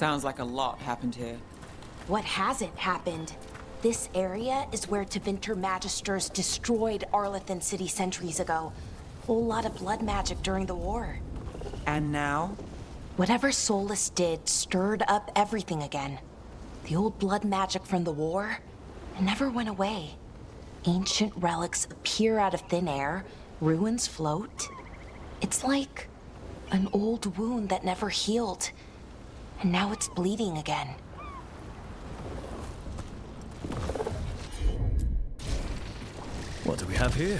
Sounds like a lot happened here. What hasn't happened? This area is where Tevinter Magisters destroyed Arlathan City centuries ago. Whole lot of blood magic during the war. And now? Whatever Solus did stirred up everything again. The old blood magic from the war, it never went away. Ancient relics appear out of thin air, ruins float. It's like an old wound that never healed, and now it's bleeding again. What do we have here?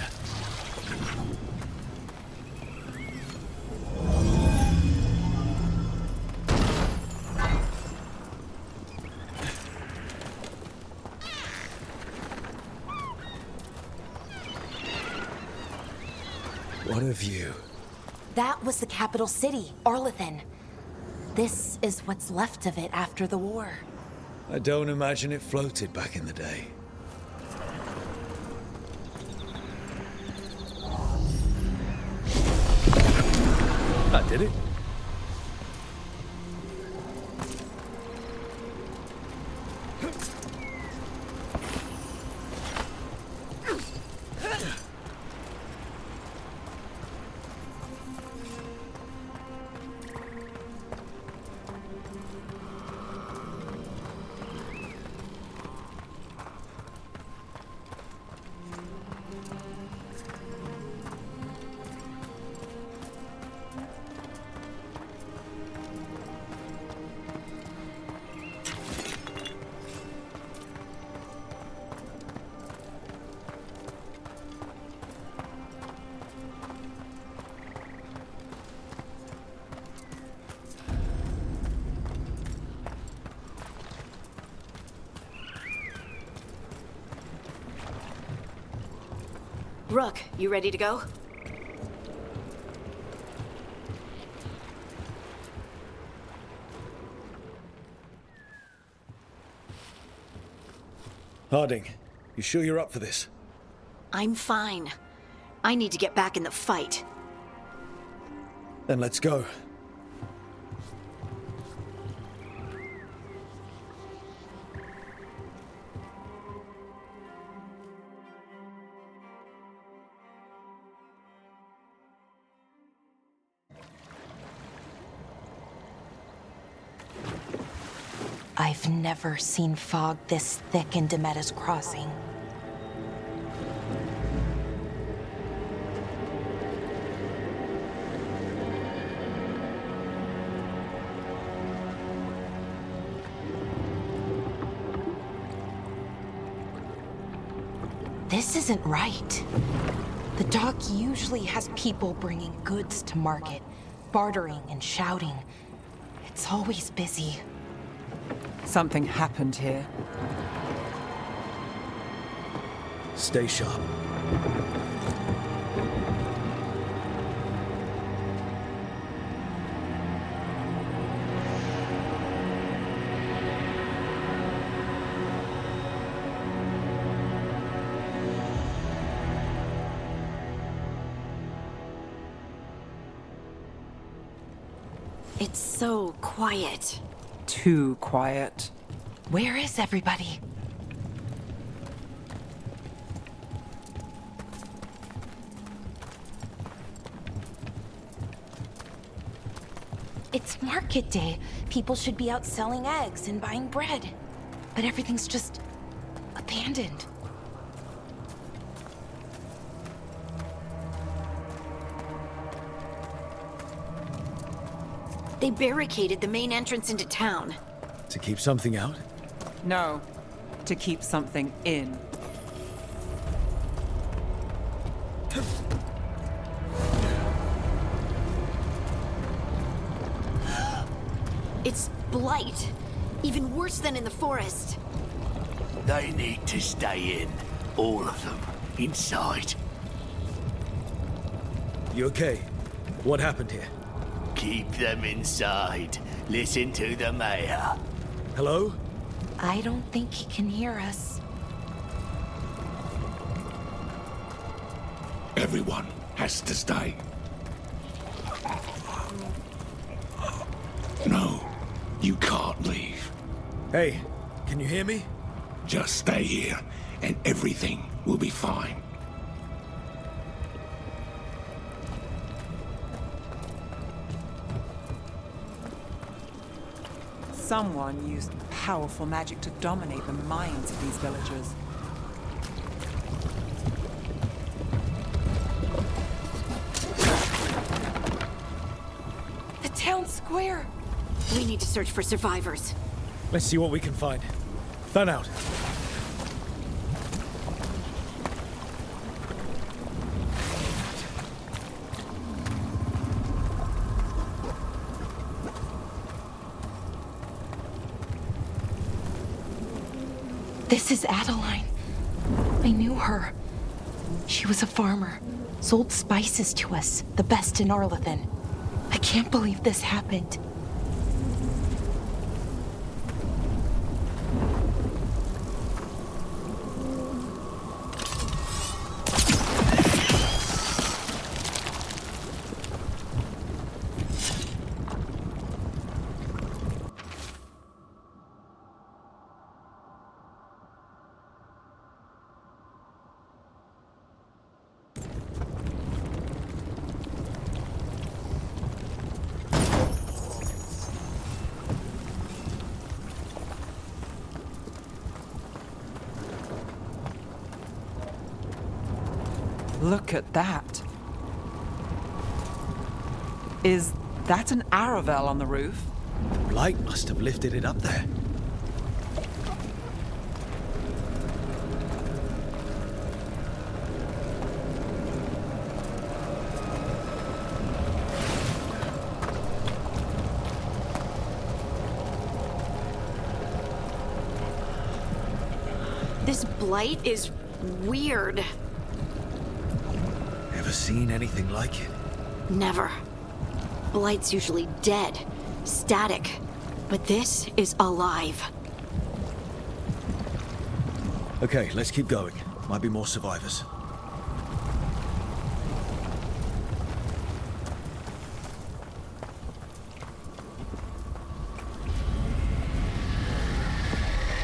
What a view. That was the capital city, Arlathan. This is what's left of it after the war. I don't imagine it floated back in the day. That did it. Rook, you ready to go? Harding, you sure you're up for this? I'm fine. I need to get back in the fight. Then let's go. I've never seen fog this thick in Demetta's Crossing. This isn't right. The dock usually has people bringing goods to market, bartering and shouting. It's always busy. Something happened here. Stay sharp. It's so quiet. Too quiet. Where is everybody? It's market day. People should be out selling eggs and buying bread. But everything's just abandoned. They barricaded the main entrance into town. To keep something out? No, to keep something in. It's blight. Even worse than in the forest. They need to stay in. All of them. Inside. You okay? What happened here? Keep them inside. Listen to the mayor. Hello? I don't think he can hear us. Everyone has to stay. No, You can't leave. Hey, can you hear me? Just stay here, and everything will be fine. Someone used powerful magic to dominate the minds of these villagers. The town square! We need to search for survivors. Let's see what we can find. Fan out. This is Adeline. I knew her. She was a farmer, sold spices to us, the best in Arlathan. I can't believe this happened. Look at that. Is that an Aravel on the roof? Light must have lifted it up there. This blight is weird. Ever seen anything like it? Never. Blight's usually dead, static. But this is alive. Okay, let's keep going. Might be more survivors.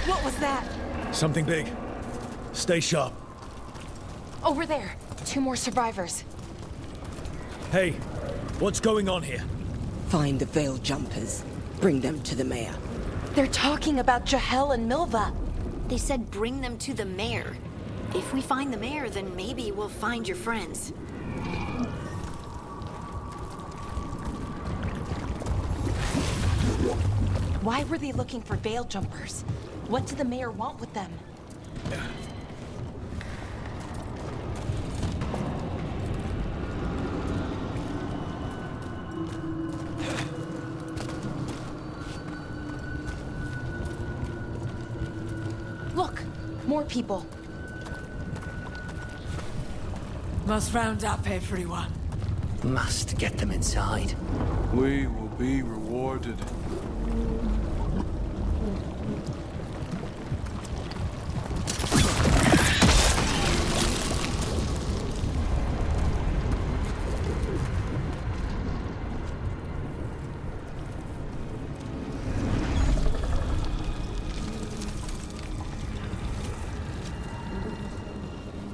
What was that? Something big. Stay sharp. Over there. 2 more survivors. Hey, what's going on here? Find the veil jumpers. Bring them to the mayor. They're talking about Jahel and Milva. They said bring them to the mayor. If we find the mayor, then maybe we'll find your friends. Why were they looking for veil jumpers? What did the mayor want with them? Look, more people. Must round up everyone. Must get them inside. We will be rewarded.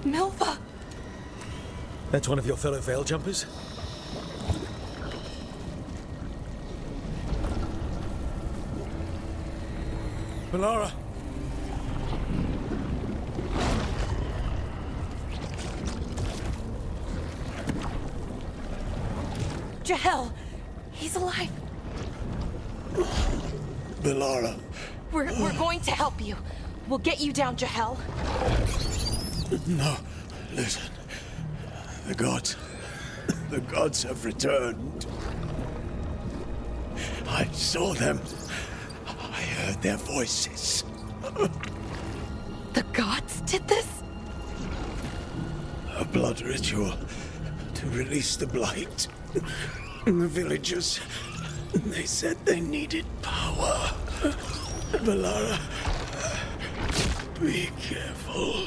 Milva! That's one of your fellow veil jumpers? Melara! Jahel! He's alive! Melara. We're going to help you. We'll get you down, Jahel. No, listen. The gods have returned. I saw them. I heard their voices. The gods did this? A blood ritual to release the blight. The villagers, they said they needed power. Melara, be careful.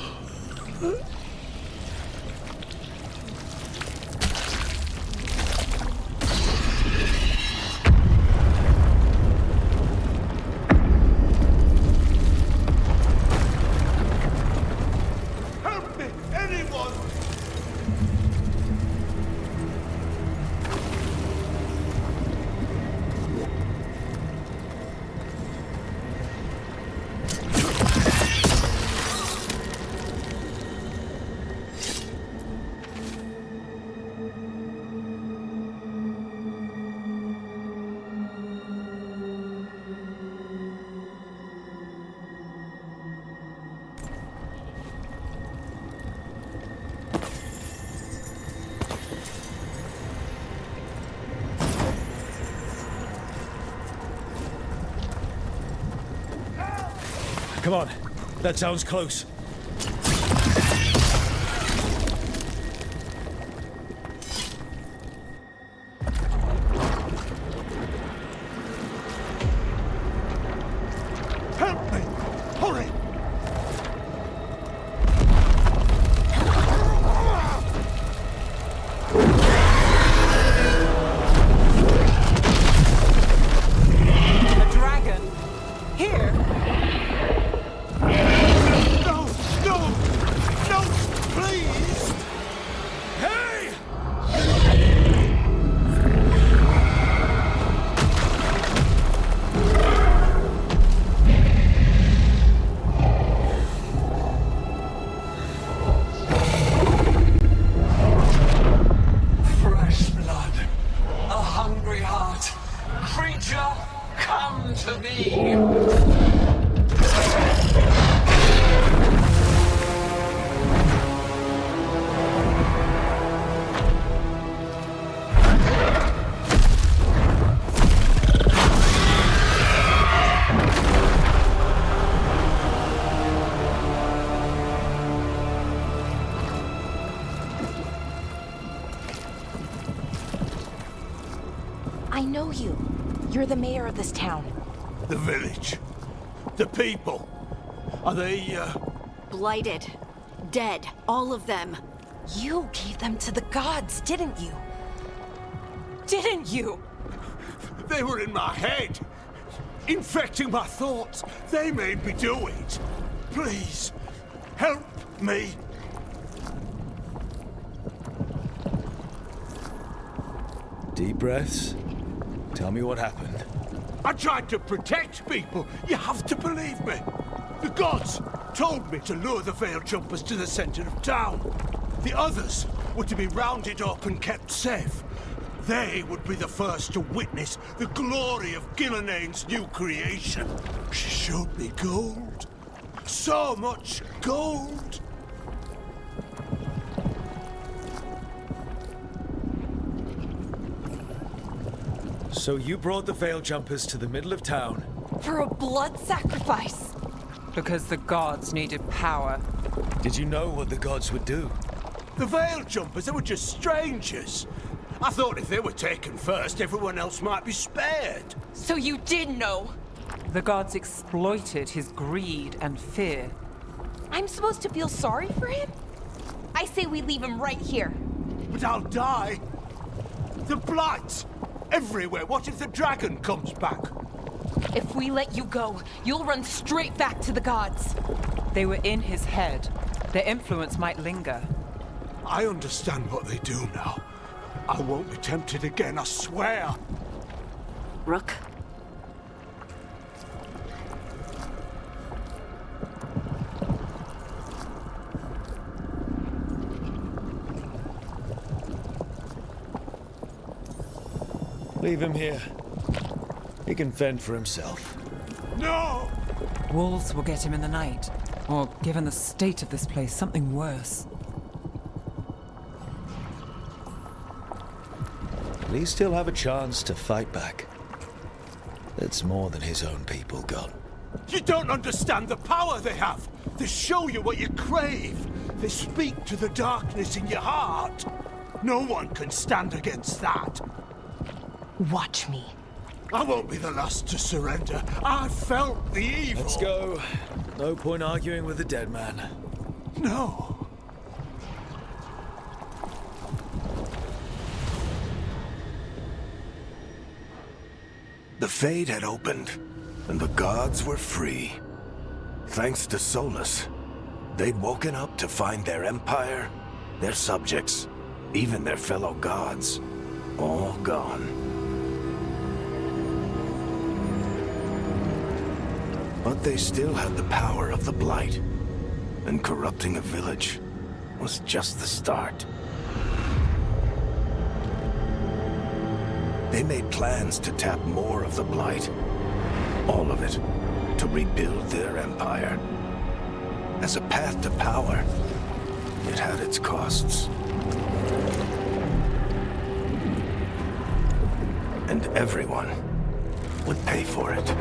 Anyone! Come on. That sounds close. Help me! Hurry! A dragon? Here? No! No! No! Please! Hey! Fresh blood, a hungry heart. Creature, come to me. I know you. You're the mayor of this town. The village. The people. Are they, Blighted. Dead. All of them. You gave them to the gods, didn't you? Didn't you? They were in my head. Infecting my thoughts. They made me do it. Please, help me. Deep breaths. Tell me what happened. I tried to protect people. You have to believe me. The gods told me to lure the Veil Jumpers to the center of town. The others were to be rounded up and kept safe. They would be the first to witness the glory of Gillenaine's new creation. She showed me gold. So much gold. So you brought the Veil Jumpers to the middle of town. For a blood sacrifice. Because the gods needed power. Did you know what the gods would do? The Veil Jumpers, they were just strangers. I thought if they were taken first, everyone else might be spared. So you did know. The gods exploited his greed and fear. I'm supposed to feel sorry for him? I say we leave him right here. But I'll die. The blight! Everywhere. What if the dragon comes back? If we let you go, you'll run straight back to the gods. They were in his head. Their influence might linger. I understand what they do now. I won't be tempted again, I swear. Rook? Leave him here. He can fend for himself. No! Wolves will get him in the night. Or, given the state of this place, something worse. He'll still have a chance to fight back. It's more than his own people got. You don't understand the power they have. They show you what you crave. They speak to the darkness in your heart. No one can stand against that. Watch me. I won't be the last to surrender. I felt the evil. Let's go. No point arguing with a dead man. No. The Fade had opened, and the gods were free. Thanks to Solus. They'd woken up to find their empire, their subjects, even their fellow gods, all gone. But they still had the power of the Blight, and corrupting a village was just the start. They made plans to tap more of the Blight, all of it, to rebuild their empire. As a path to power, it had its costs. And everyone would pay for it.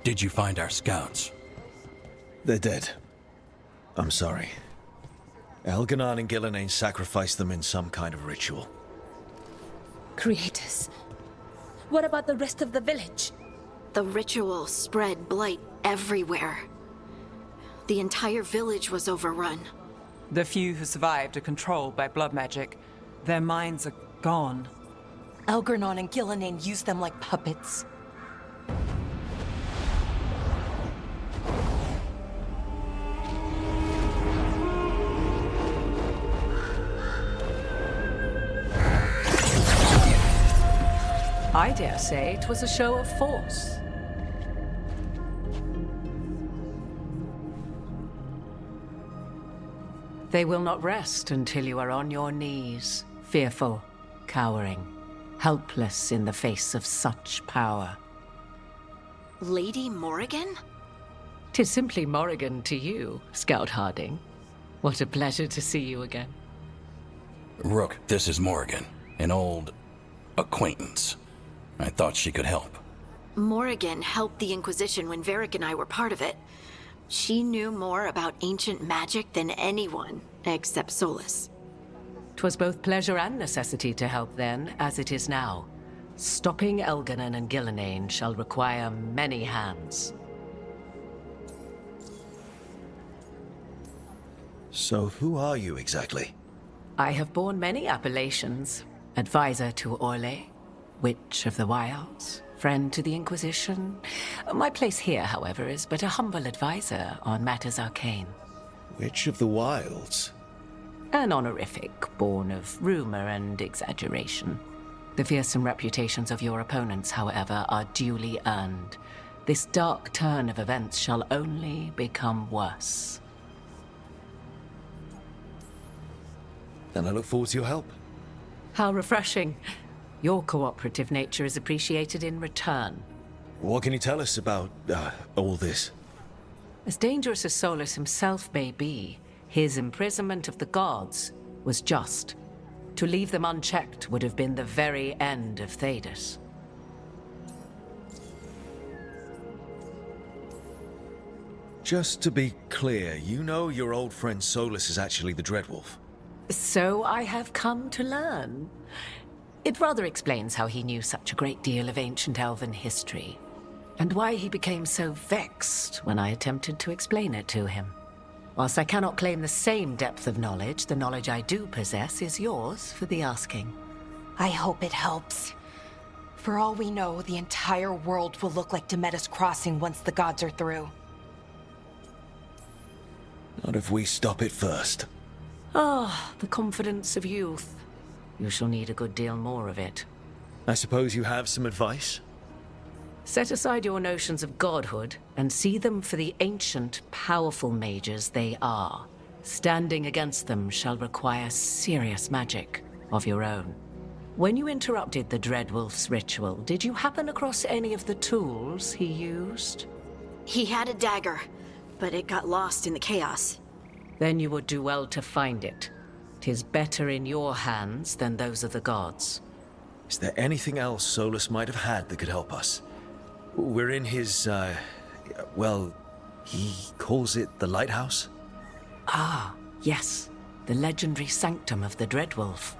Did you find our scouts? They're dead. I'm sorry. Elganon and Gillenane sacrificed them in some kind of ritual. Creators. What about the rest of the village? The ritual spread blight everywhere. The entire village was overrun. The few who survived are controlled by blood magic. Their minds are gone. Elganon and Gillenane used them like puppets. I dare say it was a show of force. They will not rest until you are on your knees, fearful, cowering, helpless in the face of such power. Lady Morrigan? 'Tis simply Morrigan to you, Scout Harding. What a pleasure to see you again. Rook, this is Morrigan, an old acquaintance. I thought she could help. Morrigan helped the Inquisition when Varric and I were part of it. She knew more about ancient magic than anyone, except Solus. 'Twas both pleasure and necessity to help then, as it is now. Stopping Elganon and Gillenane shall require many hands. So who are you exactly? I have borne many appellations. Advisor to Orlais, Witch of the Wilds, friend to the Inquisition. My place here, however, is but a humble advisor on matters arcane. Witch of the Wilds? An honorific born of rumor and exaggeration. The fearsome reputations of your opponents, however, are duly earned. This dark turn of events shall only become worse. Then I look forward to your help. How refreshing. Your cooperative nature is appreciated in return. What can you tell us about, all this? As dangerous as Solus himself may be, his imprisonment of the gods was just. To leave them unchecked would have been the very end of Thedas. Just to be clear, you know your old friend Solus is actually the Dreadwolf? So I have come to learn. It rather explains how he knew such a great deal of ancient elven history, and why he became so vexed when I attempted to explain it to him. Whilst I cannot claim the same depth of knowledge, the knowledge I do possess is yours for the asking. I hope it helps. For all we know, the entire world will look like Demetus Crossing once the gods are through. Not if we stop it first. Ah, the confidence of youth. You shall need a good deal more of it. I suppose you have some advice? Set aside your notions of godhood and see them for the ancient, powerful mages they are. Standing against them shall require serious magic of your own. When you interrupted the Dreadwolf's ritual, did you happen across any of the tools he used? He had a dagger, but it got lost in the chaos. Then you would do well to find it. 'Tis better in your hands than those of the gods. Is there anything else Solus might have had that could help us? We're in his, well, he calls it the lighthouse? Ah, yes. The legendary sanctum of the Dreadwolf.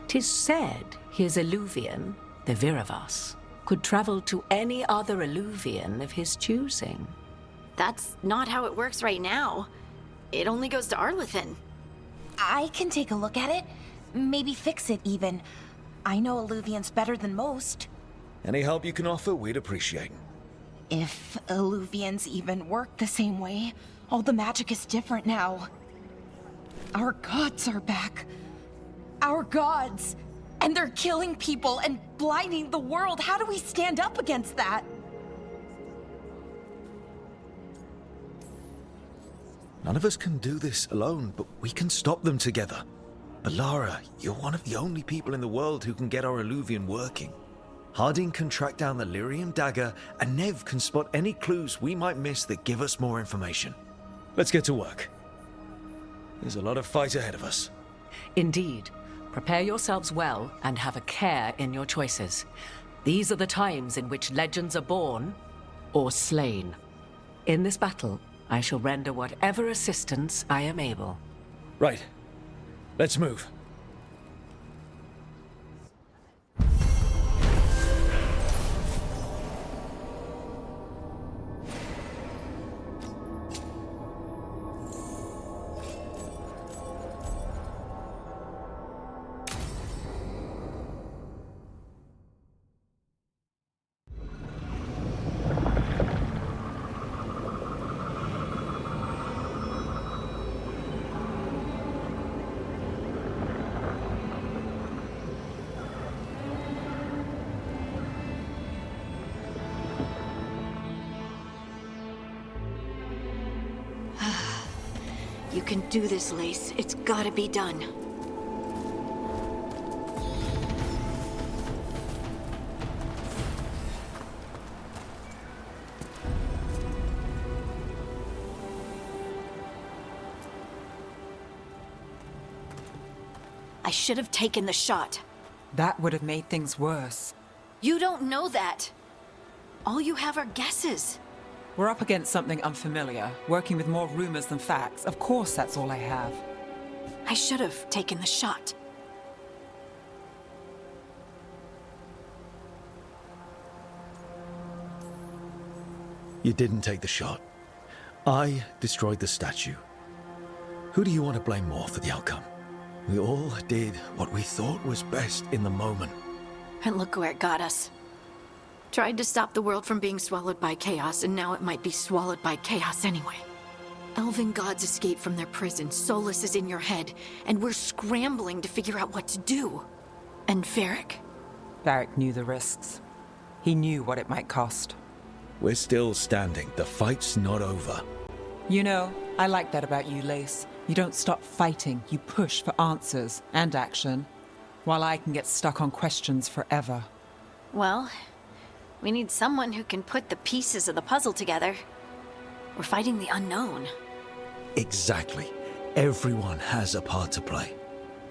'Tis said his Illuvian, the Viravas, could travel to any other Illuvian of his choosing. That's not how it works right now. It only goes to Arlethan. I can take a look at it. Maybe fix it, even. I know Illuvians better than most. Any help you can offer, we'd appreciate. If Illuvians even work the same way, all the magic is different now. Our gods are back. Our gods! And they're killing people and blinding the world. How do we stand up against that? None of us can do this alone, but we can stop them together. Alara, you're one of the only people in the world who can get our Illuvian working. Harding can track down the Lyrium dagger, and Nev can spot any clues we might miss that give us more information. Let's get to work. There's a lot of fight ahead of us. Indeed. Prepare yourselves well and have a care in your choices. These are the times in which legends are born or slain. In this battle, I shall render whatever assistance I am able. Right. Let's move. You can do this, Lace. It's gotta be done. I should have taken the shot. That would have made things worse. You don't know that. All you have are guesses. We're up against something unfamiliar, working with more rumors than facts. Of course, that's all I have. I should have taken the shot. You didn't take the shot. I destroyed the statue. Who do you want to blame more for the outcome? We all did what we thought was best in the moment. And look where it got us. Tried to stop the world from being swallowed by chaos, and now it might be swallowed by chaos anyway. Elven gods escaped from their prison, Solus is in your head, and we're scrambling to figure out what to do. And Varric? Varric knew the risks. He knew what it might cost. We're still standing. The fight's not over. You know, I like that about you, Lace. You don't stop fighting. You push for answers and action, while I can get stuck on questions forever. Well, we need someone who can put the pieces of the puzzle together. We're fighting the unknown. Exactly. Everyone has a part to play.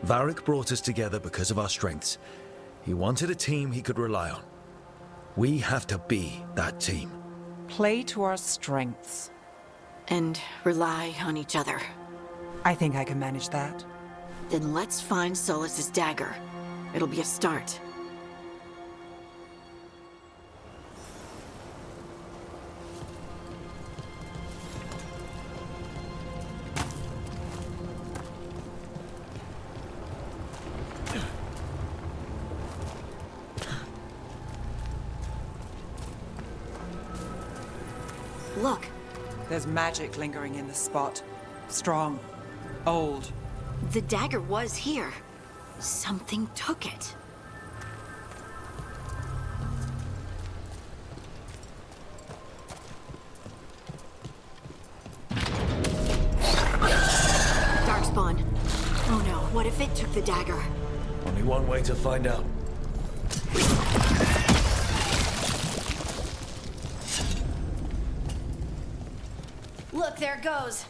Varric brought us together because of our strengths. He wanted a team he could rely on. We have to be that team. Play to our strengths. And rely on each other. I think I can manage that. Then let's find Solus's dagger. It'll be a start. Look. There's magic lingering in this spot. Strong. Old. The dagger was here. Something took it. Darkspawn. Oh no, what if it took the dagger? Only one way to find out. Look, there it goes.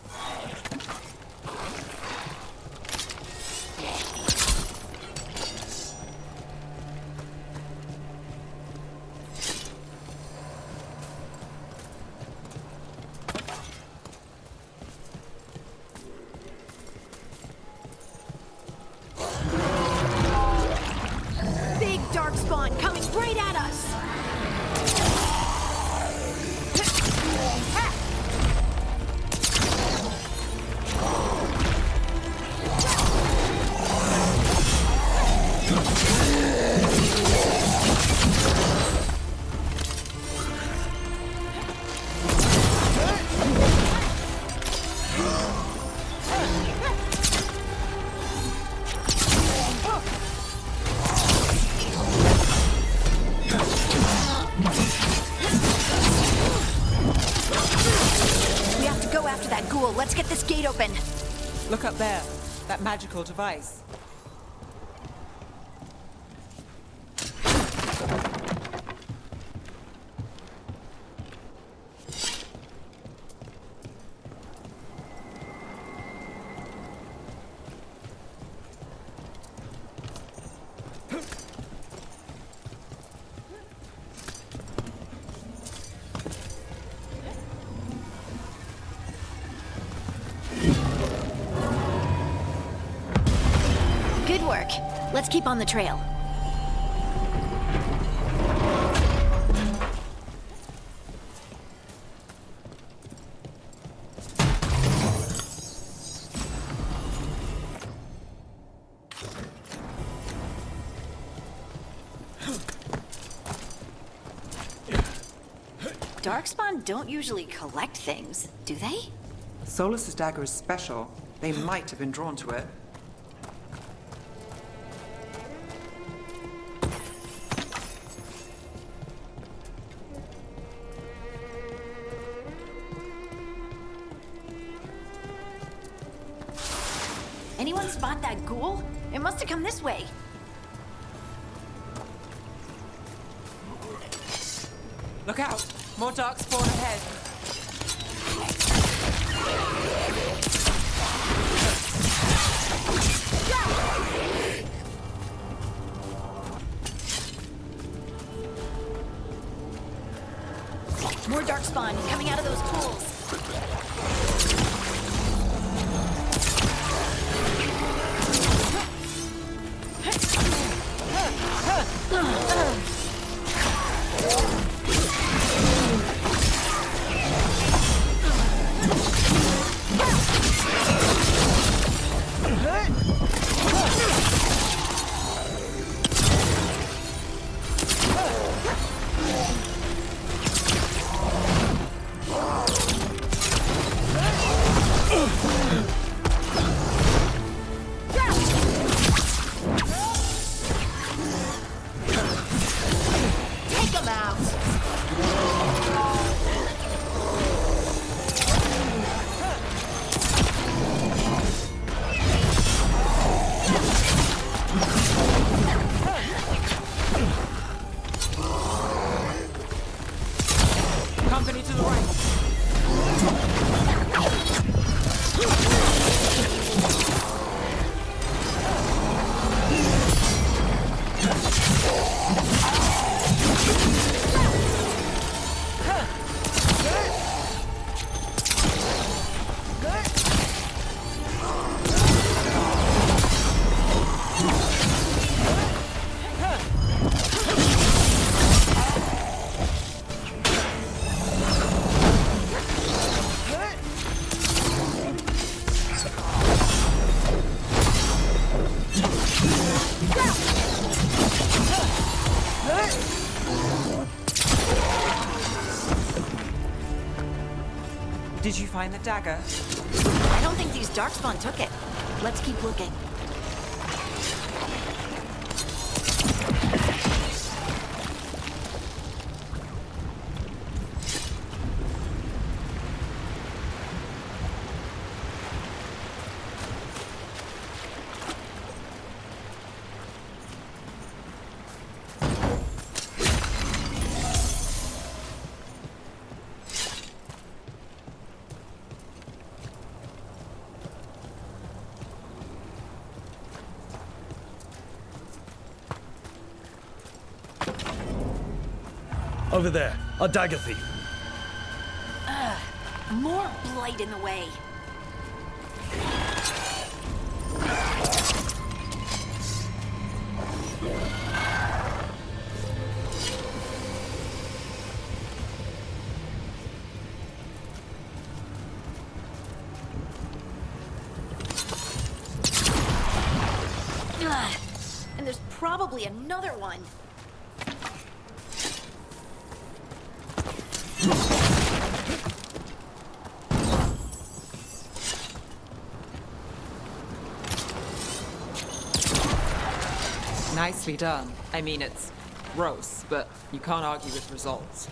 Big Darkspawn coming right at us! Let's get this gate open. Look up there. That magical device. Good work. Let's keep on the trail. Darkspawn don't usually collect things, do they? Solus's dagger is special. They might have been drawn to it. Anyone spot that ghoul? It must have come this way. Look out! More darkspawn ahead. More darkspawn coming out of those pools. Company to the right. Did you find the dagger? I don't think these darkspawn took it. Let's keep looking. Over there, a dagger thief. More blight in the way. And there's probably another one. Nicely done. I mean, it's gross, but you can't argue with results.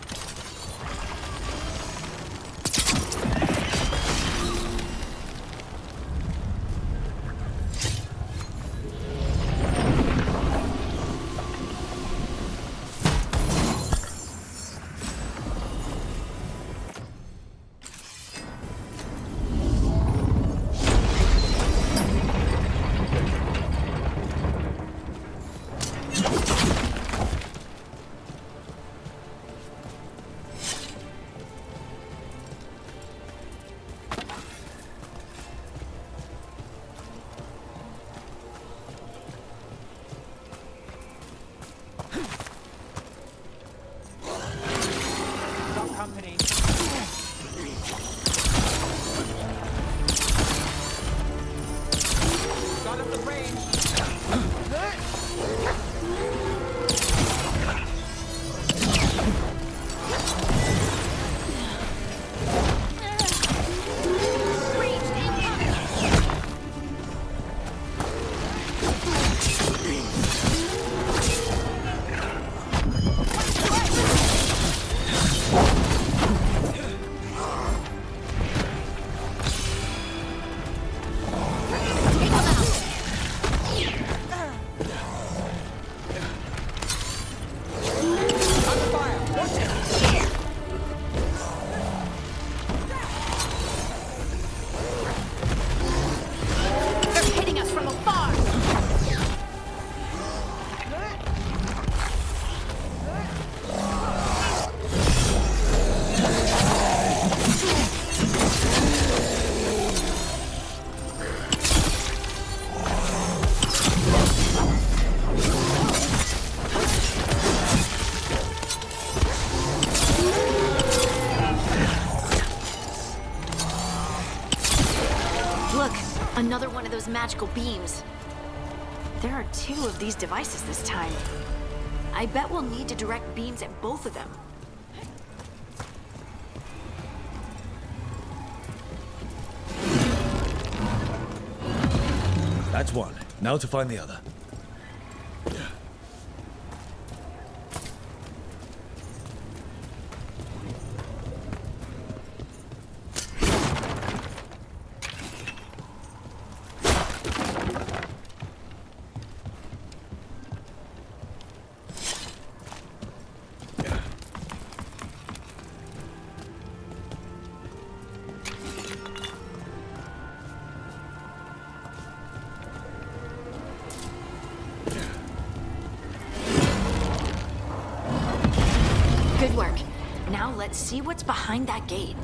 Another one of those magical beams. There are 2 of these devices this time. I bet we'll need to direct beams at both of them. That's one. Now to find the other. Good work. Now let's see what's behind that gate.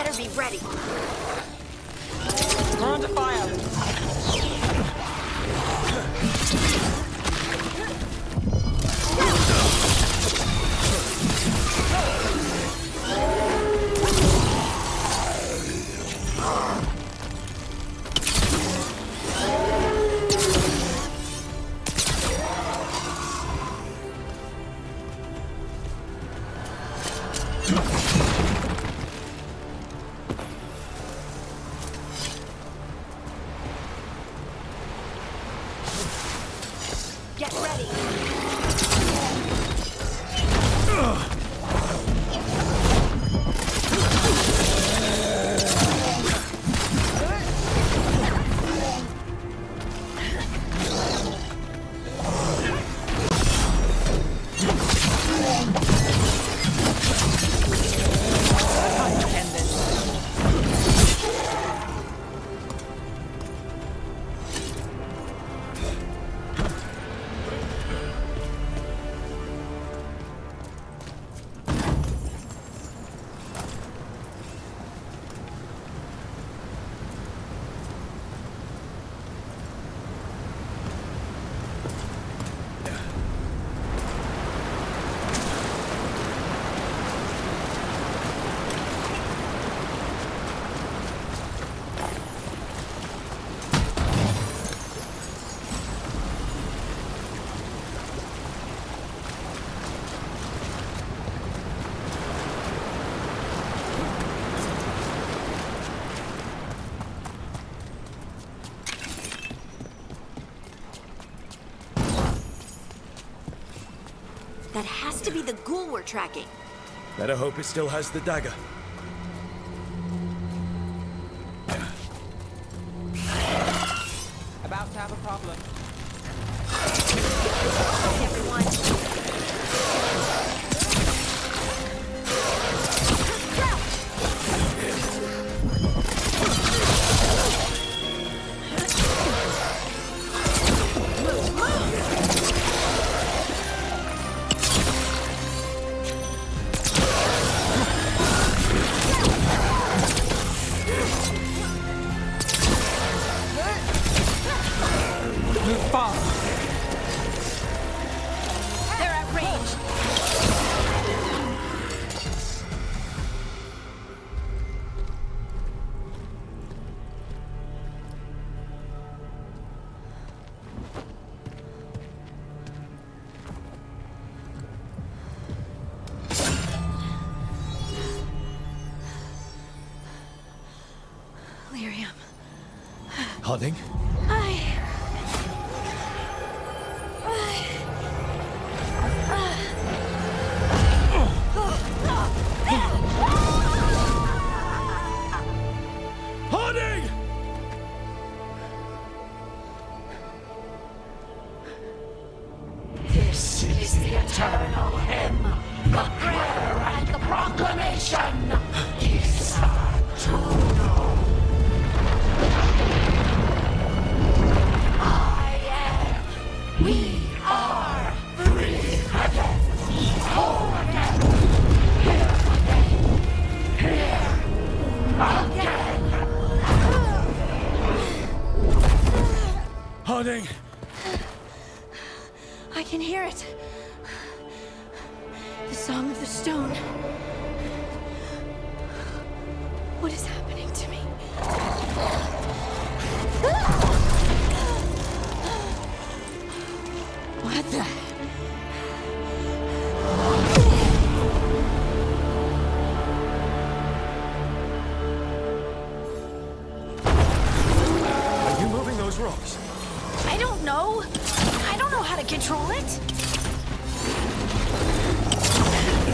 better be ready. We're under fire. Get ready. That has to be the ghoul we're tracking. Better hope it still has the dagger. About to have a problem. Hey, everyone. Move fast. They're at range. Lyrium. Harding? Harding! This is the eternal hymn, the prayer and the proclamation. To know. I am. We are free again. Whole again. Here again. Harding! I can hear it. The song of the stone. What is happening to me? What the? Are you moving those rocks? I don't know. I don't know how to control it.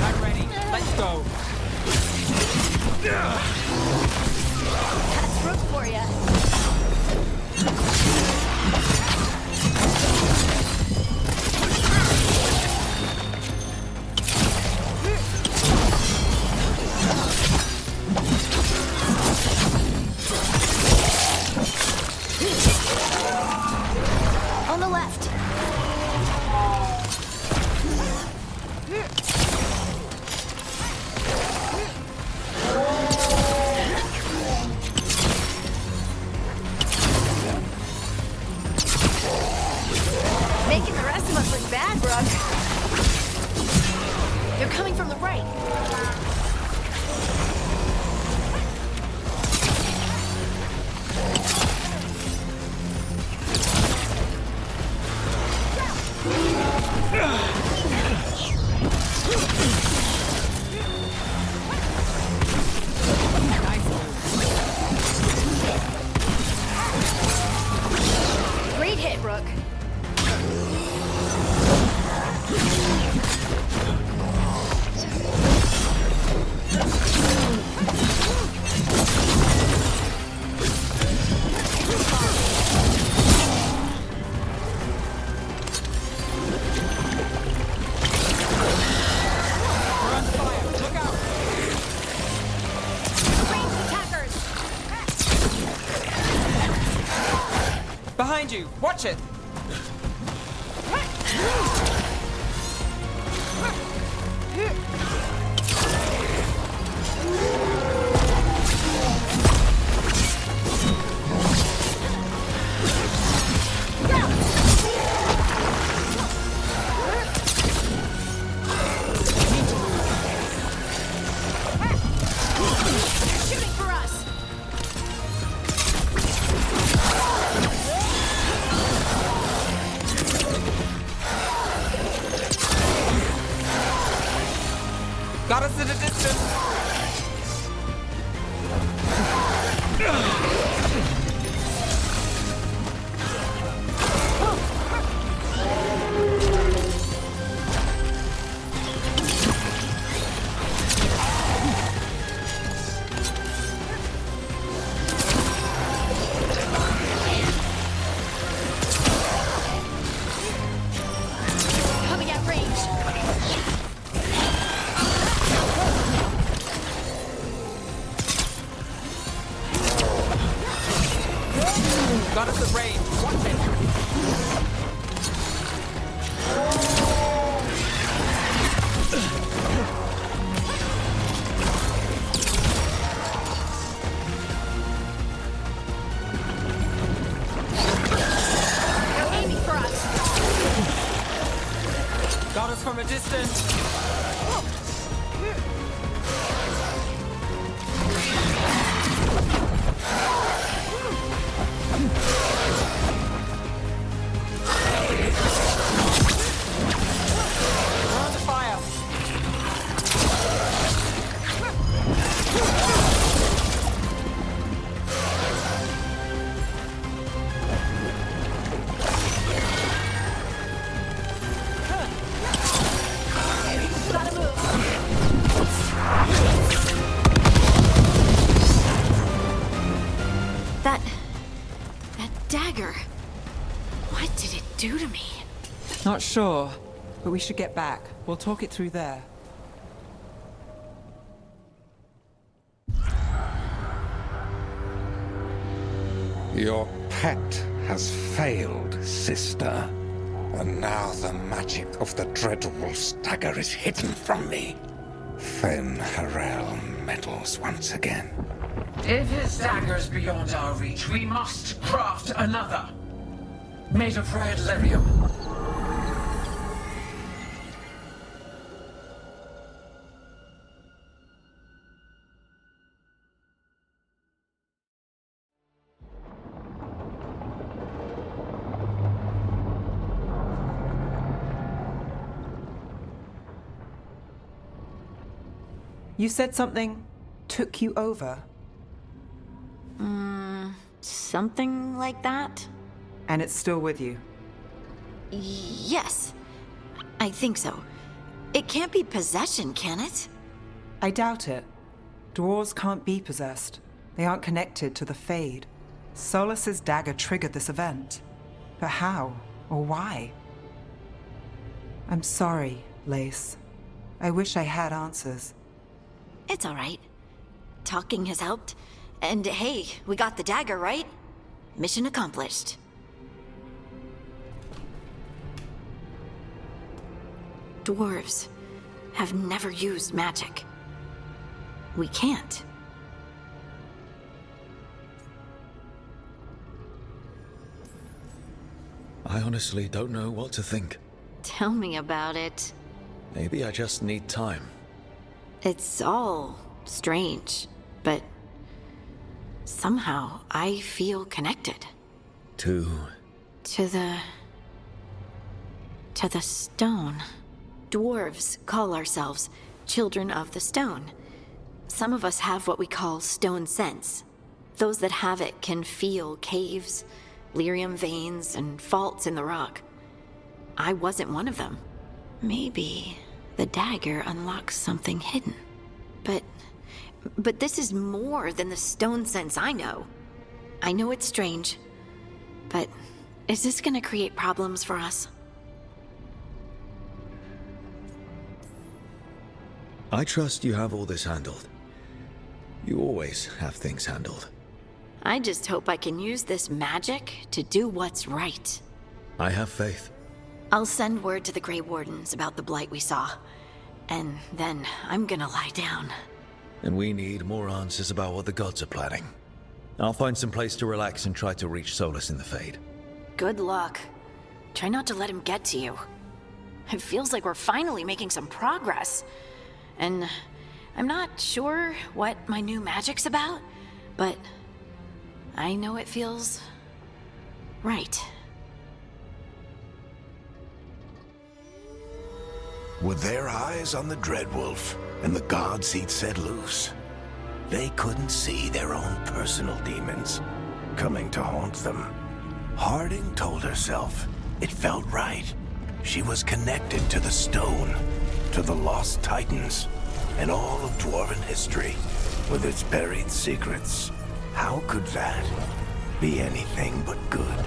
I'm ready. Let's go. That's Rook for ya. On the left. break. Great hit, Rook. Behind you! Watch it! Got us at a distance! Coming at range. Got us at range. Watch it. They're aiming for us. Got us from a distance. We're under fire. Gotta move. That dagger. What did it do to me? Not sure, but we should get back. We'll talk it through there. Your pact has failed, sister. And now the magic of the Dreadwolf's dagger is hidden from me. Fen Harel meddles once again. If his dagger's beyond our reach, we must craft another. Made of red lyrium. You said something took you over, Something like that? and it's still with you. Yes. I think so. It can't be possession, can it? I doubt it. Dwarves can't be possessed. They aren't connected to the Fade. Solus's dagger triggered this event. But how? Or why? I'm sorry, Lace. I wish I had answers. It's all right. Talking has helped. And hey, we got the dagger, right? Mission accomplished. Dwarves have never used magic. We can't. I honestly don't know what to think. Tell me about it. Maybe I just need time. It's all strange, but somehow I feel connected. To the stone. Dwarves call ourselves children of the stone. Some of us have what we call stone sense. Those that have it can feel caves, lyrium veins, and faults in the rock. I wasn't one of them. Maybe the dagger unlocks something hidden. But this is more than the stone sense I know. I know it's strange, but is this gonna create problems for us? I trust you have all this handled. You always have things handled. I just hope I can use this magic to do what's right. I have faith. I'll send word to the Grey Wardens about the blight we saw. And then I'm gonna lie down. And we need more answers about what the gods are planning. I'll find some place to relax and try to reach Solus in the Fade. Good luck. Try not to let him get to you. It feels like we're finally making some progress. And I'm not sure what my new magic's about, but I know it feels right. With their eyes on the Dreadwolf and the gods he'd set loose, they couldn't see their own personal demons coming to haunt them. Harding told herself it felt right. She was connected to the stone, to the lost titans, and all of Dwarven history, with its buried secrets. How could that be anything but good?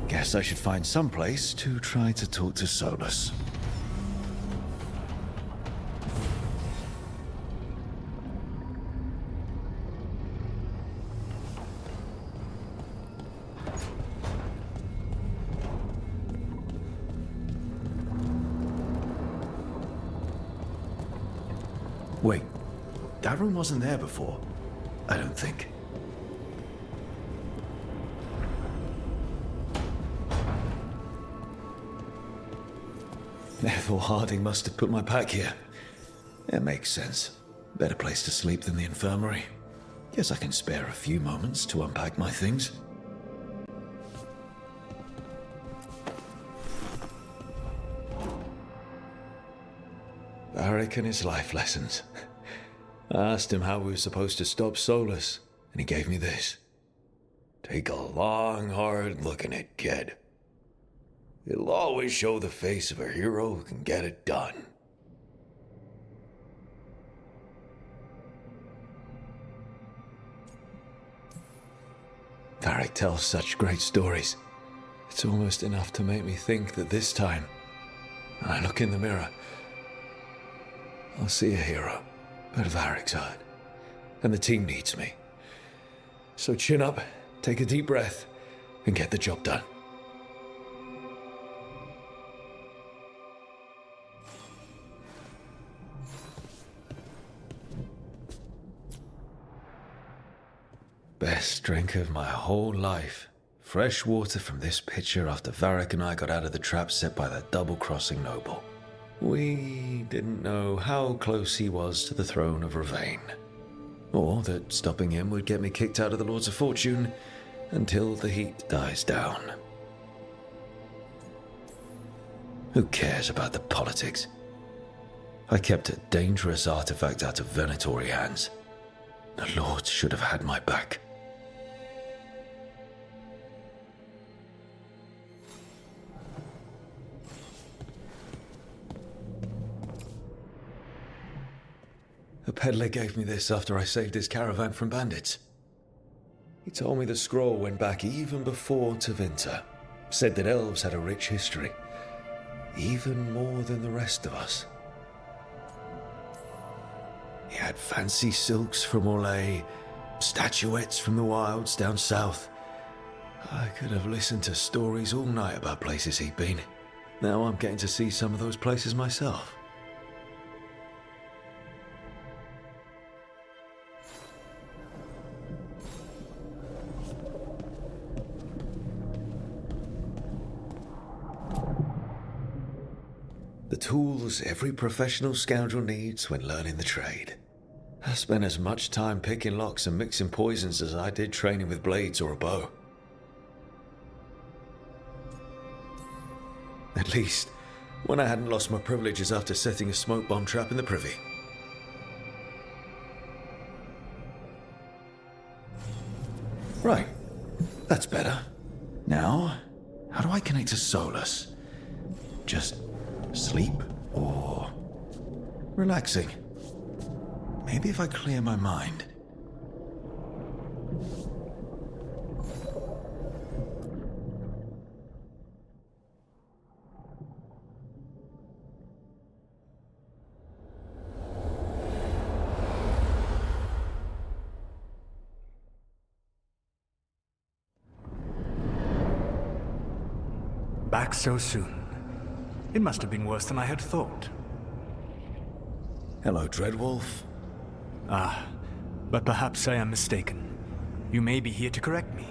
Guess I should find some place to try to talk to Solus. Wait, that room wasn't there before, I don't think. Therefore, Harding must have put my pack here. It makes sense. Better place to sleep than the infirmary. Guess I can spare a few moments to unpack my things. Varric and his life lessons. I asked him how we were supposed to stop Solus, and he gave me this. Take a long, hard look at it, kid. It'll always show the face of a hero who can get it done. Varric tells such great stories. It's almost enough to make me think that this time, when I look in the mirror, I'll see a hero, but Varric's hurt, and the team needs me. So chin up, take a deep breath, and get the job done. Best drink of my whole life. Fresh water from this pitcher after Varric and I got out of the trap set by that double-crossing noble. We didn't know how close he was to the throne of Ravane, or that stopping him would get me kicked out of the Lords of Fortune until the heat dies down. Who cares about the politics? I kept a dangerous artifact out of Venatori hands. The Lords should have had my back. A peddler gave me this after I saved his caravan from bandits. He told me the scroll went back even before Tevinter. Said that elves had a rich history, even more than the rest of us. You had fancy silks from Orlais, statuettes from the wilds down south. I could have listened to stories all night about places he'd been. Now I'm getting to see some of those places myself. The tools every professional scoundrel needs when learning the trade. I spent as much time picking locks and mixing poisons as I did training with blades or a bow. At least, when I hadn't lost my privileges after setting a smoke bomb trap in the privy. Right, that's better. Now, how do I connect to Solus? Just sleep or relaxing? Maybe if I clear my mind. Back so soon. It must have been worse than I had thought. Hello, Dreadwolf. Ah, but perhaps I am mistaken. You may be here to correct me,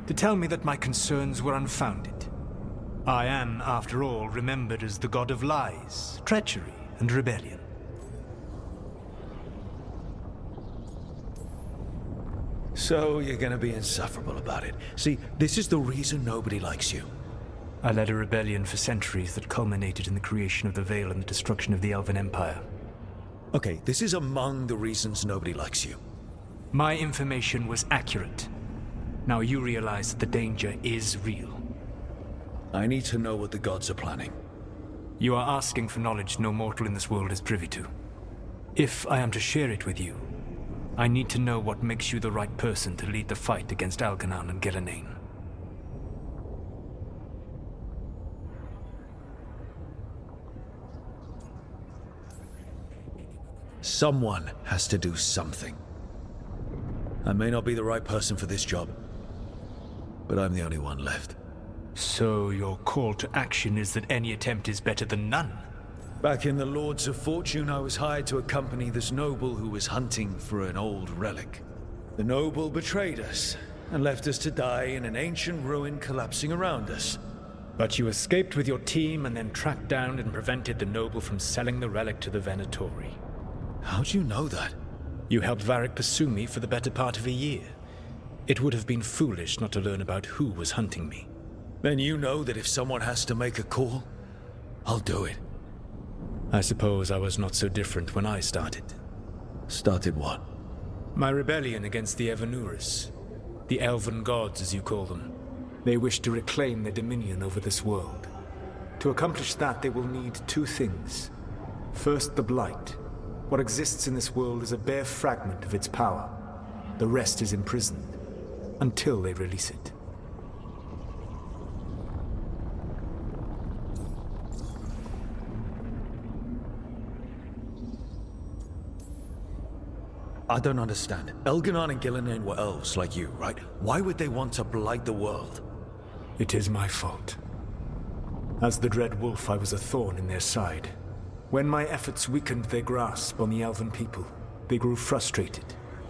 to tell me that my concerns were unfounded. I am, after all, remembered as the god of lies, treachery, and rebellion. So you're gonna be insufferable about it. See, this is the reason nobody likes you. I led a rebellion for centuries that culminated in the creation of the Veil and the destruction of the Elven Empire. Okay, this is among the reasons nobody likes you. My information was accurate. Now you realize that the danger is real. I need to know what the gods are planning. You are asking for knowledge no mortal in this world is privy to. If I am to share it with you, I need to know what makes you the right person to lead the fight against Algernon and Gillenane. Someone has to do something. I may not be the right person for this job, but I'm the only one left. So your call to action is that any attempt is better than none? Back in the Lords of Fortune, I was hired to accompany this noble who was hunting for an old relic. The noble betrayed us and left us to die in an ancient ruin collapsing around us. But you escaped with your team and then tracked down and prevented the noble from selling the relic to the Venatori. How'd you know that? You helped Varric pursue me for the better part of a year. It would have been foolish not to learn about who was hunting me. Then you know that if someone has to make a call, I'll do it. I suppose I was not so different when I started. Started what? My rebellion against the Evanuris. The Elven gods, as you call them. They wish to reclaim their dominion over this world. To accomplish that, they will need two things. First, the Blight. What exists in this world is a bare fragment of its power. The rest is imprisoned, until they release it. I don't understand. Elgernon and Gillenane were elves like you, right? Why would they want to blight the world? It is my fault. As the Dread Wolf, I was a thorn in their side. When my efforts weakened their grasp on the Elven people, they grew frustrated,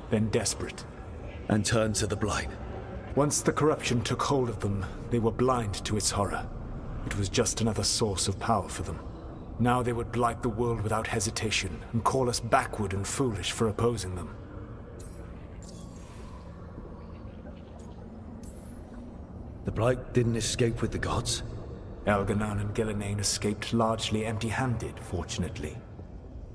then desperate. And turned to the Blight. Once the corruption took hold of them, they were blind to its horror. It was just another source of power for them. Now they would blight the world without hesitation, and call us backward and foolish for opposing them. The Blight didn't escape with the gods? Elgernon and Gillenane escaped largely empty-handed, fortunately.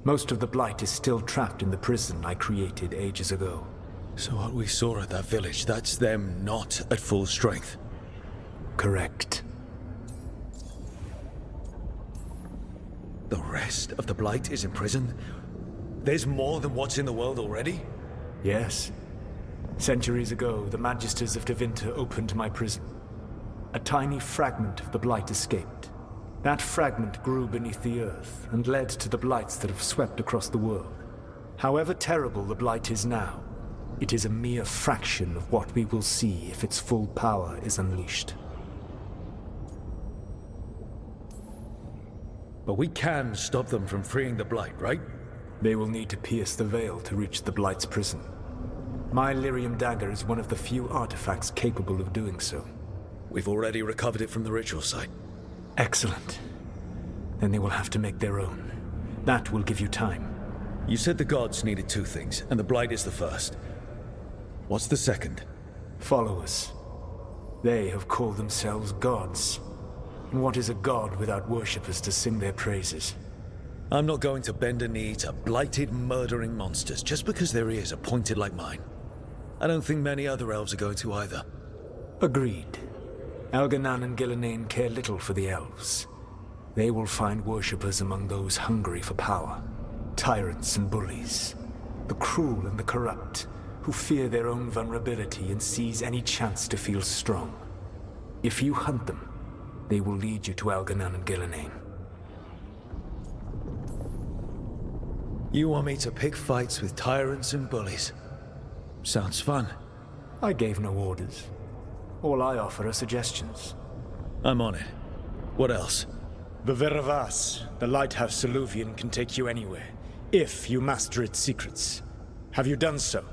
Most of the Blight is still trapped in the prison I created ages ago. So what we saw at that village, that's them not at full strength? Correct. The rest of the Blight is imprisoned? There's more than what's in the world already? Yes. Centuries ago, the Magisters of Tevinter opened my prison. A tiny fragment of the Blight escaped. That fragment grew beneath the earth and led to the Blights that have swept across the world. However terrible the Blight is now, it is a mere fraction of what we will see if its full power is unleashed. But we can stop them from freeing the Blight, right? They will need to pierce the veil to reach the Blight's prison. My lyrium dagger is one of the few artifacts capable of doing so. We've already recovered it from the ritual site. Excellent. Then they will have to make their own. That will give you time. You said the gods needed two things, and the Blight is the first. What's the second? Followers. They have called themselves gods. And what is a god without worshippers to sing their praises? I'm not going to bend a knee to blighted, murdering monsters just because their ears are pointed like mine. I don't think many other elves are going to either. Agreed. Elganan and Gillenane care little for the elves. They will find worshippers among those hungry for power. Tyrants and bullies. The cruel and the corrupt, who fear their own vulnerability and seize any chance to feel strong. If you hunt them, they will lead you to Elganan and Gillenane. You want me to pick fights with tyrants and bullies? Sounds fun. I gave no orders. All I offer are suggestions. I'm on it. What else? The Veravas, the lighthouse Soluvian, can take you anywhere, if you master its secrets. Have you done so?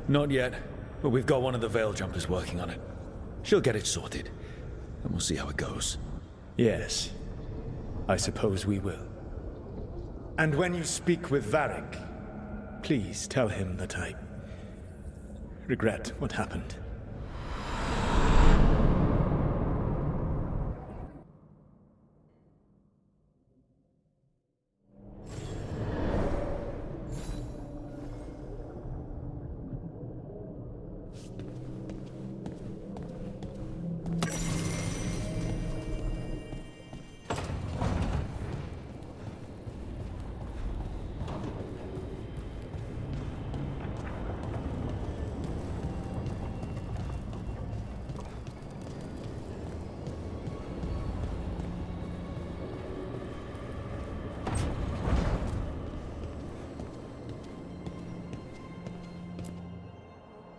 Not yet, but we've got one of the Veil Jumpers working on it. She'll get it sorted, and we'll see how it goes. Yes, I suppose we will. And when you speak with Varric, please tell him that I regret what happened.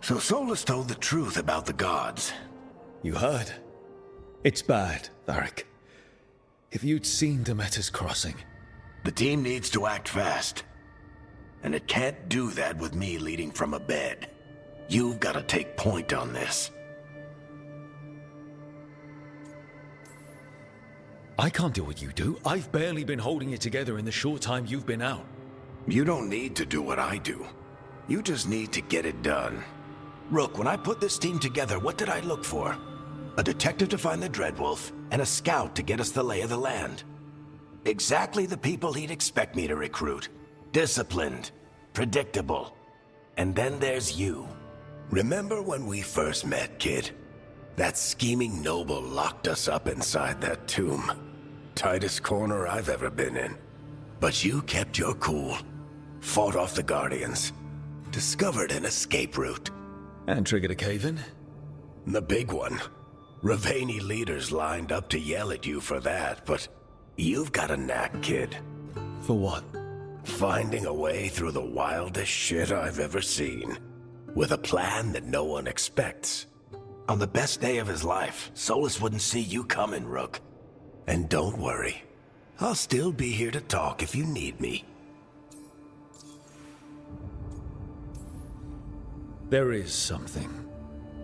So Solus told the truth about the gods. You heard? It's bad, Varric. If you'd seen Demeter's crossing... The team needs to act fast. And it can't do that with me leading from a bed. You've got to take point on this. I can't do what you do. I've barely been holding it together in the short time you've been out. You don't need to do what I do. You just need to get it done. Rook, when I put this team together, what did I look for? A detective to find the Dreadwolf, and a scout to get us the lay of the land. Exactly the people he'd expect me to recruit. Disciplined, predictable. And then there's you. Remember when we first met, kid? That scheming noble locked us up inside that tomb. Tightest corner I've ever been in. But you kept your cool. Fought off the Guardians. Discovered an escape route. And triggered a cave-in? The big one. Ravani leaders lined up to yell at you for that, but you've got a knack, kid. For what? Finding a way through the wildest shit I've ever seen. With a plan that no one expects. On the best day of his life, Solus wouldn't see you coming, Rook. And don't worry. I'll still be here to talk if you need me. There is something.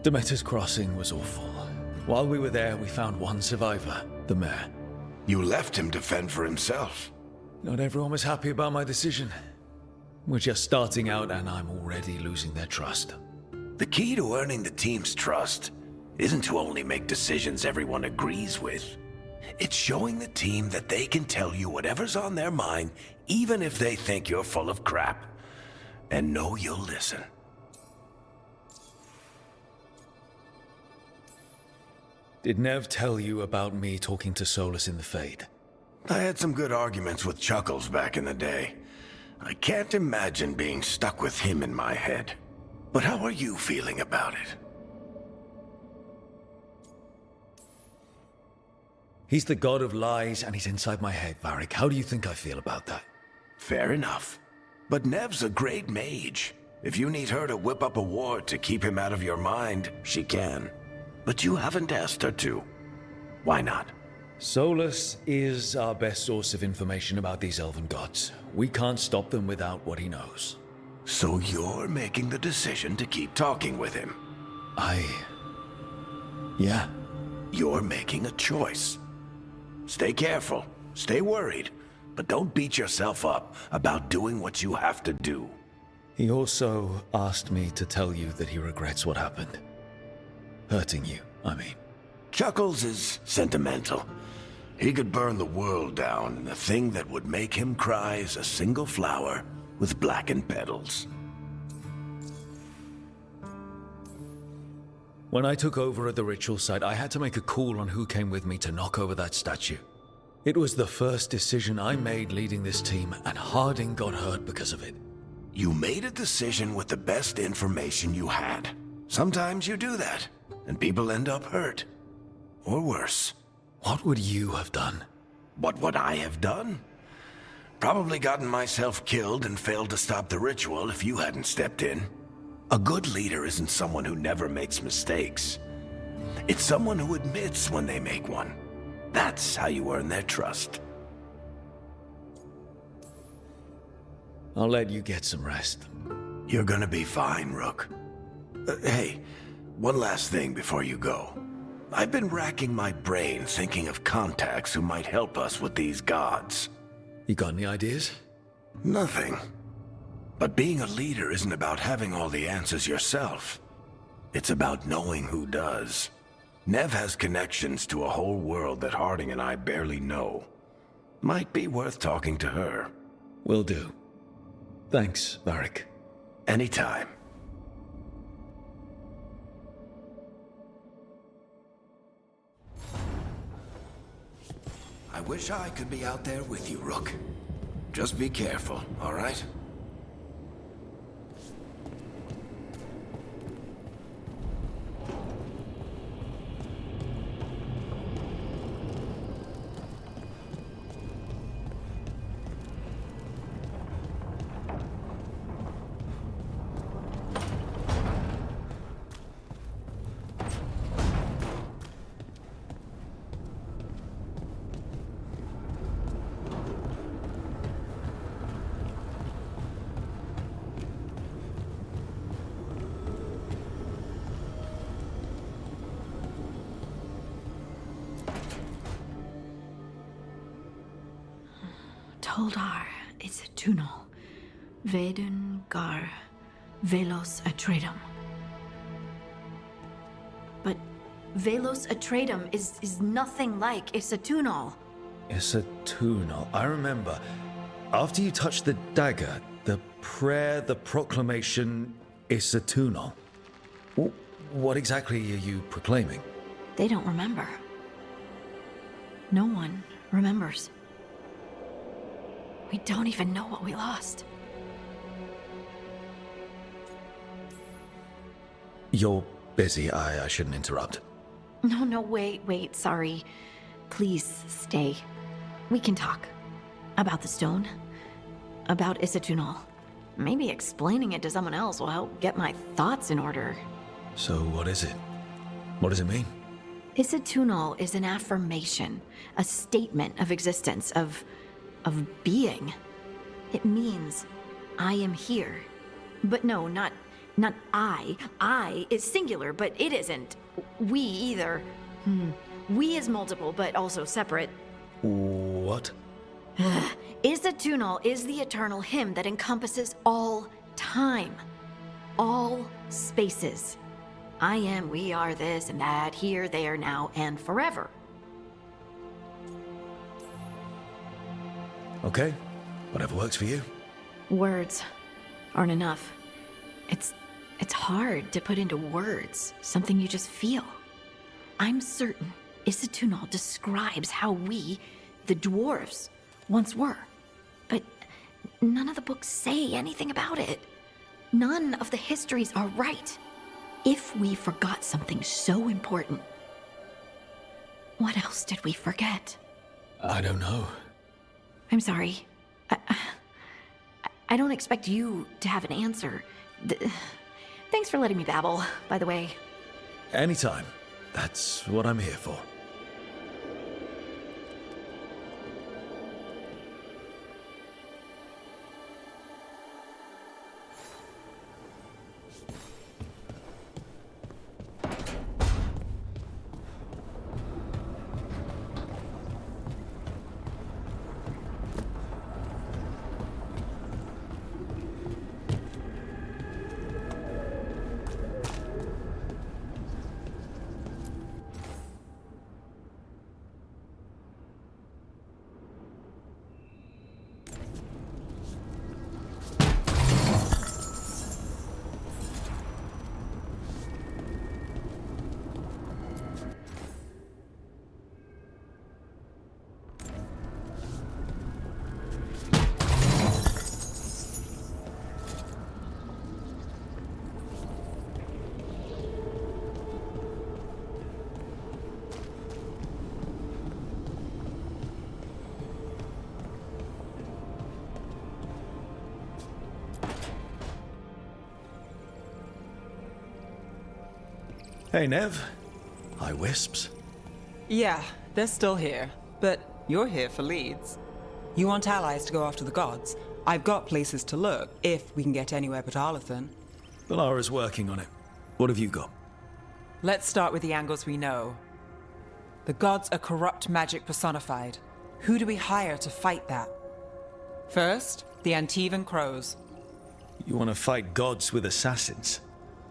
Demeter's crossing was awful. While we were there, we found one survivor, the mayor. You left him to fend for himself. Not everyone was happy about my decision. We're just starting out and I'm already losing their trust. The key to earning the team's trust isn't to only make decisions everyone agrees with. It's showing the team that they can tell you whatever's on their mind, even if they think you're full of crap. And know you'll listen. Did Nev tell you about me talking to Solus in the Fade? I had some good arguments with Chuckles back in the day. I can't imagine being stuck with him in my head. But how are you feeling about it? He's the god of lies and he's inside my head, Varric. How do you think I feel about that? Fair enough. But Nev's a great mage. If you need her to whip up a ward to keep him out of your mind, she can. But you haven't asked her to. Why not? Solus is our best source of information about these elven gods. We can't stop them without what he knows. So you're making the decision to keep talking with him? Yeah. You're making a choice. Stay careful, stay worried, but don't beat yourself up about doing what you have to do. He also asked me to tell you that he regrets what happened. Hurting you, I mean. Chuckles is sentimental. He could burn the world down, and the thing that would make him cry is a single flower with blackened petals. When I took over at the ritual site, I had to make a call on who came with me to knock over that statue. It was the first decision I made leading this team, and Harding got hurt because of it. You made a decision with the best information you had. Sometimes you do that, and people end up hurt. Or worse. What would you have done? What would I have done? Probably gotten myself killed and failed to stop the ritual if you hadn't stepped in. A good leader isn't someone who never makes mistakes. It's someone who admits when they make one. That's how you earn their trust. I'll let you get some rest. You're gonna be fine, Rook. Hey, one last thing before you go. I've been racking my brain thinking of contacts who might help us with these gods. You got any ideas? Nothing. But being a leader isn't about having all the answers yourself. It's about knowing who does. Nev has connections to a whole world that Harding and I barely know. Might be worth talking to her. Will do. Thanks, Varric. Anytime. I wish I could be out there with you, Rook. Just be careful, all right? Toldar, it's a tunel. Vedun gar velos atredum. But velos atredum is nothing like Isatunal. Isatunal. I remember. After you touched the dagger, the prayer, the proclamation, Isatunal. What exactly are you proclaiming? They don't remember. No one remembers. We don't even know what we lost. You're busy. I shouldn't interrupt. No, wait, sorry. Please stay. We can talk. About the stone. About Isatunal. Maybe explaining it to someone else will help get my thoughts in order. So what is it? What does it mean? Isatunal is an affirmation, a statement of existence, of being. It means I am here. But no, not I. I is singular, but it isn't. We either. We is multiple, but also separate. What? Isatunal is the eternal hymn that encompasses all time. All spaces. I am, we are, this and that, here, there, now, and forever. Okay, whatever works for you. Words aren't enough. It's hard to put into words something you just feel. I'm certain Isatunal describes how we, the dwarves, once were. But none of the books say anything about it. None of the histories are right. If we forgot something so important, what else did we forget? I don't know. I'm sorry. I don't expect you to have an answer. Thanks for letting me babble, by the way. Anytime. That's what I'm here for. Hey, Nev. Hi, Wisps. Yeah, they're still here. But you're here for leads. You want allies to go after the gods? I've got places to look, if we can get anywhere but Arlathan. Valara's working on it. What have you got? Let's start with the angles we know. The gods are corrupt magic personified. Who do we hire to fight that? First, the Antivan Crows. You want to fight gods with assassins?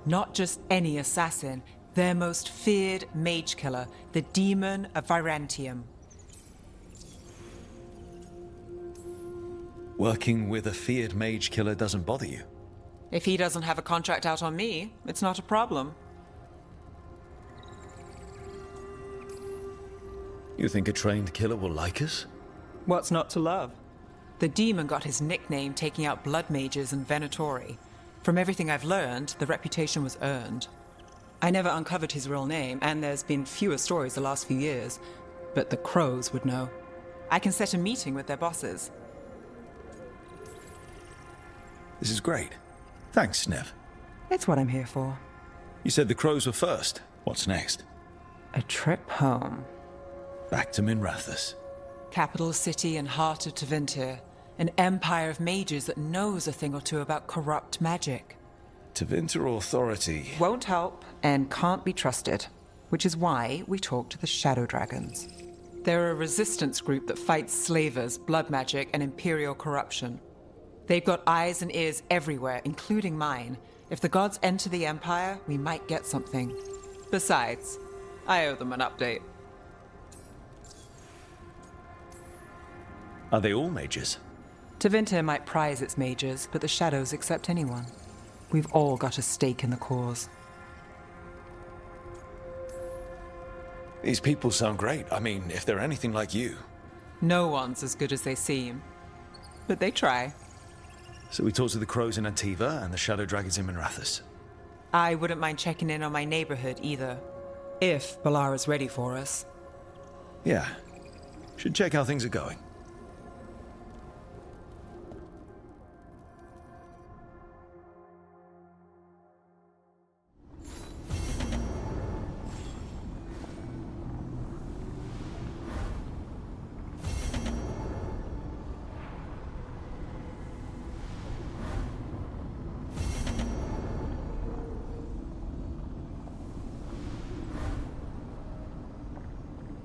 Not just any assassin. Their most feared mage killer, the Demon of Virantium. Working with a feared mage killer doesn't bother you? If he doesn't have a contract out on me, it's not a problem. You think a trained killer will like us? What's not to love? The demon got his nickname taking out blood mages and Venatori. From everything I've learned, the reputation was earned. I never uncovered his real name, and there's been fewer stories the last few years, but the Crows would know. I can set a meeting with their bosses. This is great. Thanks, Nev. It's what I'm here for. You said the Crows were first. What's next? A trip home. Back to Minrathous. Capital city and heart of Tevinter. An empire of mages that knows a thing or two about corrupt magic. Tevinter authority won't help and can't be trusted, which is why we talk to the Shadow Dragons. They're a resistance group that fights slavers, blood magic, and imperial corruption. They've got eyes and ears everywhere, including mine. If the gods enter the Empire, we might get something. Besides, I owe them an update. Are they all mages? Tevinter might prize its mages, but the Shadows accept anyone. We've all got a stake in the cause. These people sound great. I mean, if they're anything like you. No one's as good as they seem. But they try. So we talk to the Crows in Antiva and the Shadow Dragons in Minrathous. I wouldn't mind checking in on my neighborhood either. If Balara's ready for us. Yeah. Should check how things are going.